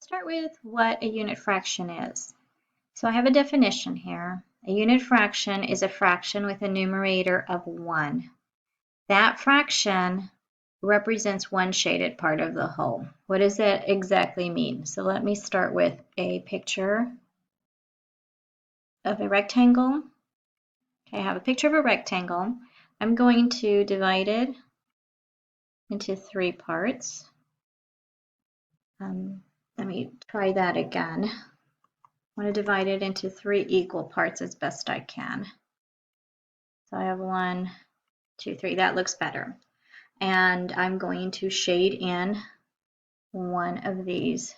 start with what a unit fraction is. So I have a definition here. A unit fraction is a fraction with a numerator of 1. That fraction represents one shaded part of the whole. What does that exactly mean? So let me start with a picture of a rectangle. Okay, I have a picture of a rectangle. I'm going to divide it into 3 parts. Let me try that again. I want to divide it into 3 equal parts as best I can. So I have 1, 2, 3. That looks better. And I'm going to shade in one of these.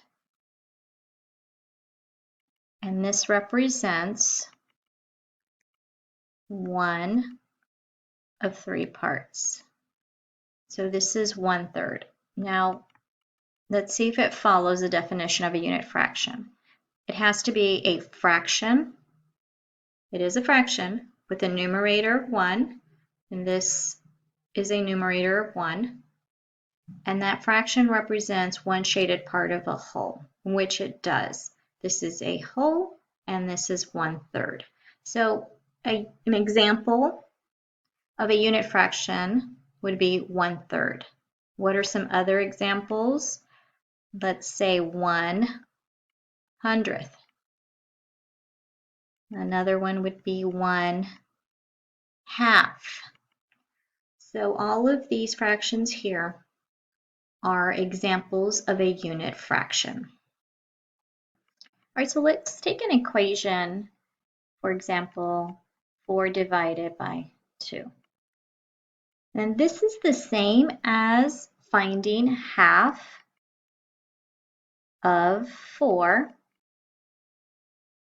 And this represents 1 of 3 parts. So this is 1/3. Now, let's see if it follows the definition of a unit fraction. It has to be a fraction. It is a fraction with a numerator of 1, and this is a numerator of 1. And that fraction represents one shaded part of a whole, which it does. This is a whole, and this is 1/3. So an example of a unit fraction would be 1/3. What are some other examples? Let's say 1/100th. Another one would be 1/2. So all of these fractions here are examples of a unit fraction. All right, so let's take an equation, for example, 4 divided by 2. And this is the same as finding half of 4,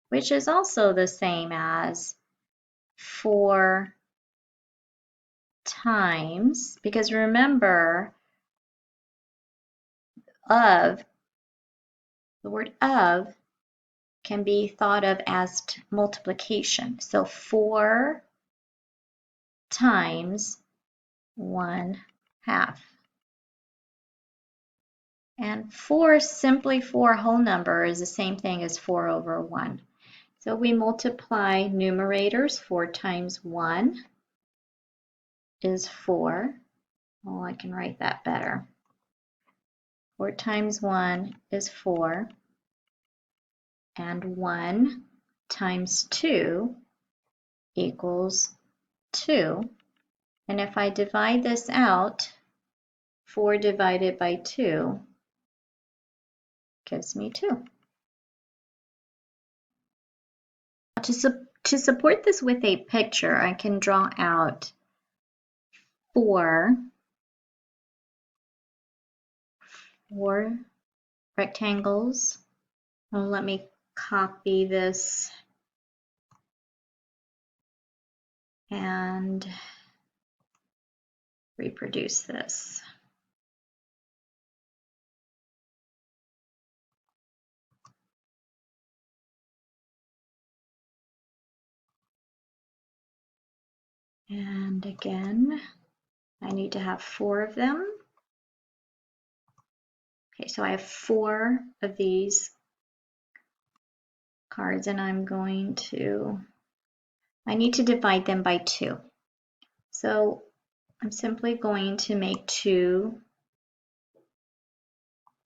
which is also the same as 4 times, because remember, the word of can be thought of as multiplication. So 4 times 1/2. And 4, simply 4 whole number, is the same thing as 4 over 1. So we multiply numerators. 4 times 1 is 4. Oh, I can write that better. 4 times 1 is 4. And 1 times 2 equals 2. And if I divide this out, 4 divided by 2 gives me 2. To support this with a picture, I can draw out 4 rectangles. Well, let me copy this and reproduce this. And again, I need to have 4 of them. Okay, so I have 4 of these cards, and I need to divide them by 2. So I'm simply going to make 2.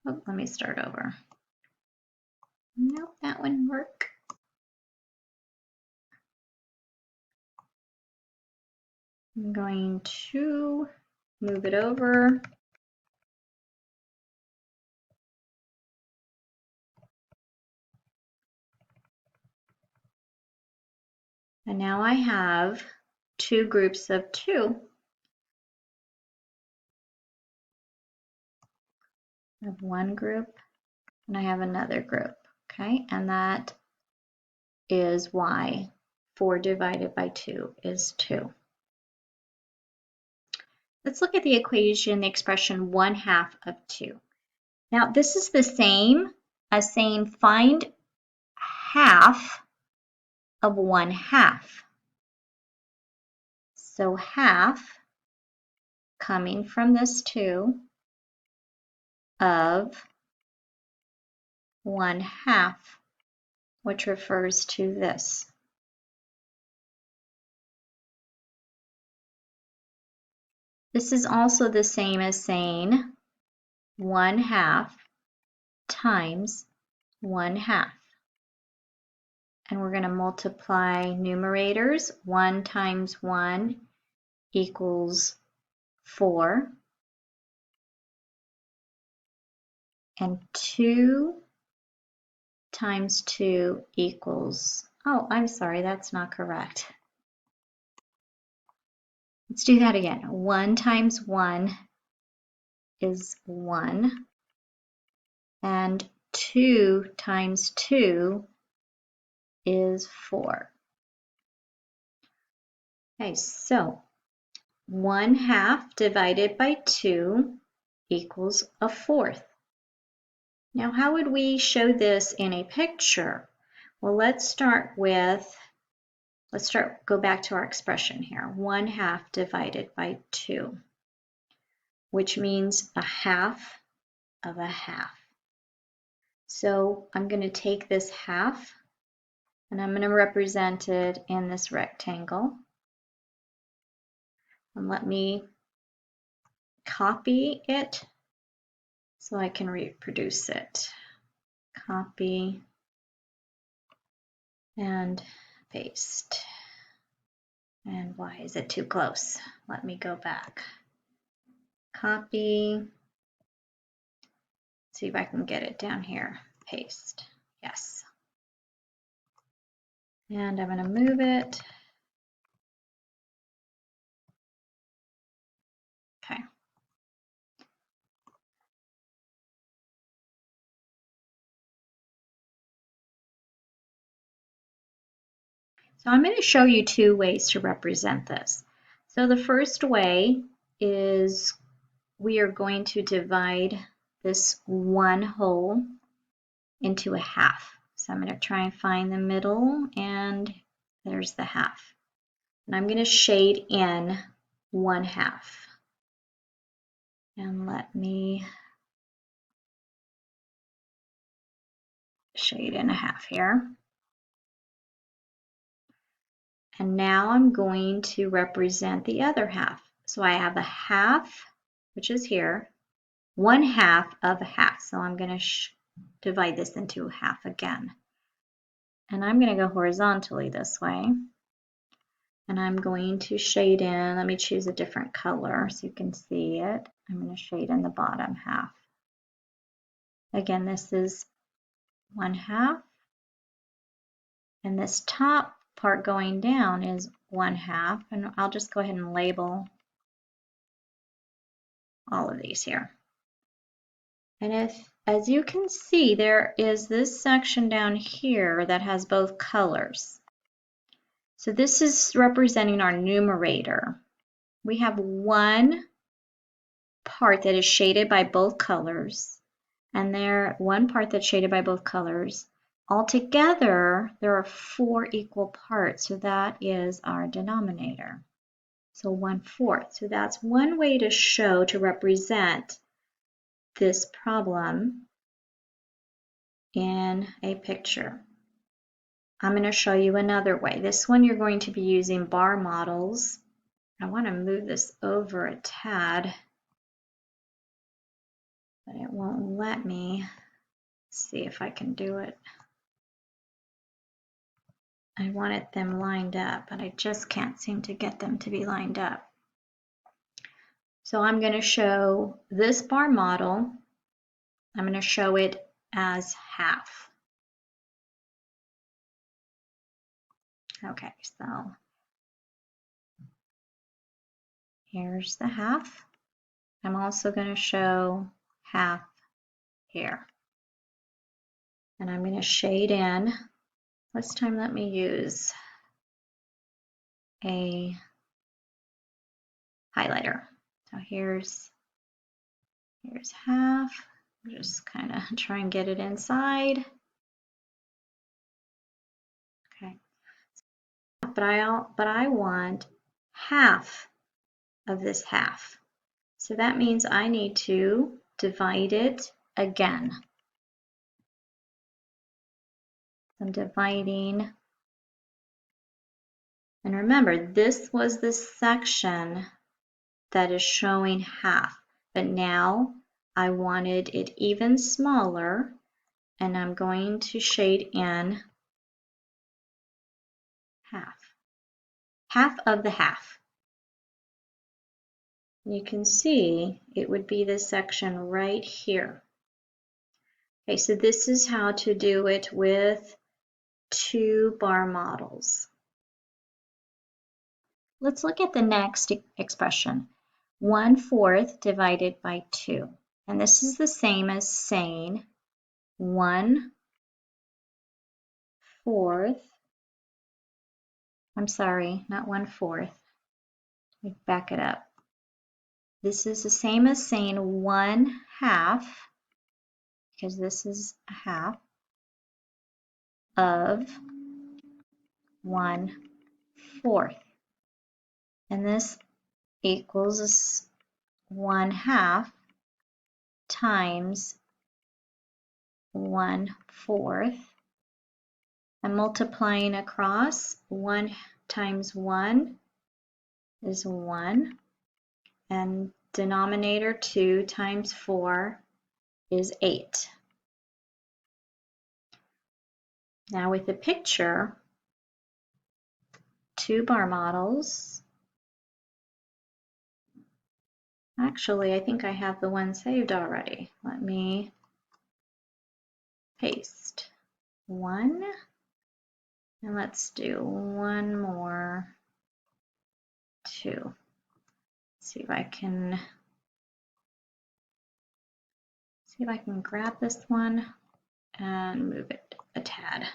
Oh, let me start over. Nope, that wouldn't work. I'm going to move it over. And now I have 2 groups of 2. I have one group and I have another group, okay? And that is why 4 divided by 2 is 2. Let's look at the equation, the expression 1/2 of 2. Now this is the same as saying find half of 1/2. So half, coming from this 2, of 1/2, which refers to this. This is also the same as saying 1/2 times 1/2. And we're going to multiply numerators. 1 times 1 equals 4. And 2 times 2 equals, oh, I'm sorry, that's not correct. Let's do that again. 1 times 1 is 1. And 2 times 2 is 4. Okay, so 1/2 divided by 2 equals 1/4. Now, how would we show this in a picture? Well, let's go back to our expression here. 1/2 divided by 2, which means 1/2 of 1/2. So I'm going to take this half and I'm going to represent it in this rectangle. And let me copy it so I can reproduce it. Copy and paste. And why is it too close? Let me go back. Copy. See if I can get it down here. Paste. Yes. And I'm going to move it. Okay. So I'm going to show you two ways to represent this. So the first way is we are going to divide this one whole into a half. So I'm going to try and find the middle, and there's the half. And I'm going to shade in 1/2. And let me shade in a half here. And now I'm going to represent the other half. So I have a half, which is here, 1/2 of a half. So I'm going to divide this into a half again. And I'm going to go horizontally this way. And I'm going to shade in, let me choose a different color so you can see it. I'm going to shade in the bottom half. Again, this is 1/2. And this top part going down is 1/2. And I'll just go ahead and label all of these here. And as you can see, there is this section down here that has both colors. So this is representing our numerator. We have one part that is shaded by both colors, and one part that's shaded by both colors. Altogether, there are 4 equal parts, so that is our denominator. So 1/4. So that's one way to represent this problem in a picture. I'm going to show you another way. This one you're going to be using bar models. I want to move this over a tad, but it won't let me. See if I can do it. I wanted them lined up, but I just can't seem to get them to be lined up. So I'm going to show this bar model. I'm going to show it as half. Okay, so here's the half. I'm also going to show half here. And I'm going to shade in. This time let me use a highlighter. So here's half. Just kind of try and get it inside. Okay. But I want half of this half. So that means I need to divide it again. I'm dividing. And remember, this was the section that is showing half, but now I wanted it even smaller, and I'm going to shade in half of the half. You can see it would be this section right here. Okay, so this is how to do it with 2 bar models. Let's look at the next expression. 1/4 divided by 2. And this is the same as saying 1/4. I'm sorry, not 1/4. Let me back it up. This is the same as saying 1/2, because this is a half of 1/4. And this equals 1/2 times 1/4. I'm multiplying across. 1 times 1 is 1. And denominator 2 times 4 is 8. Now with the picture, 2 bar models. Actually, I think I have the one saved already. Let me paste 1. And let's do one more, 2. See if I can grab this one and move it a tad.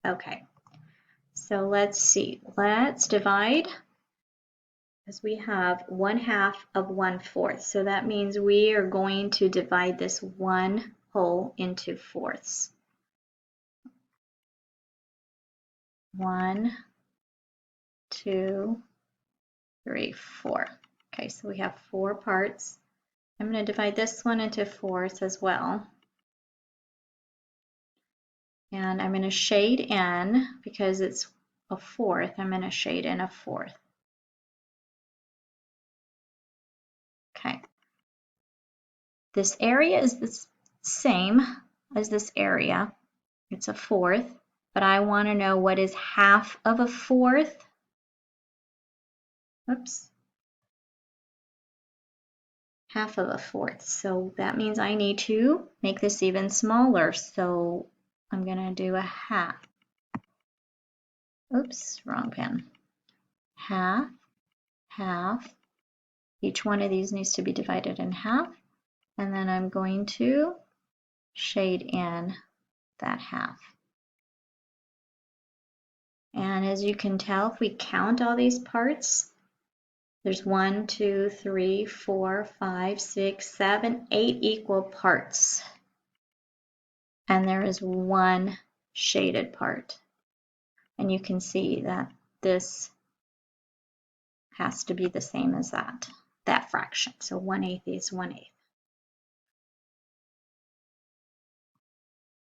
Okay, so let's see. Let's divide, because we have 1/2 of 1/4. So that means we are going to divide this one whole into fourths. 1, 2, 3, 4. Okay, so we have 4 parts. I'm going to divide this one into fourths as well. And I'm going to shade in, because it's a fourth, I'm going to shade in a fourth. Okay. This area is the same as this area. It's a fourth, but I want to know what is half of a fourth. Oops. Half of a fourth. So that means I need to make this even smaller. So I'm going to do a half. Oops, wrong pen. Half, half. Each one of these needs to be divided in half. And then I'm going to shade in that half. And as you can tell, if we count all these parts, there's 1, 2, 3, 4, 5, 6, 7, 8 equal parts. And there is one shaded part. And you can see that this has to be the same as that fraction. So 1/8 is 1/8.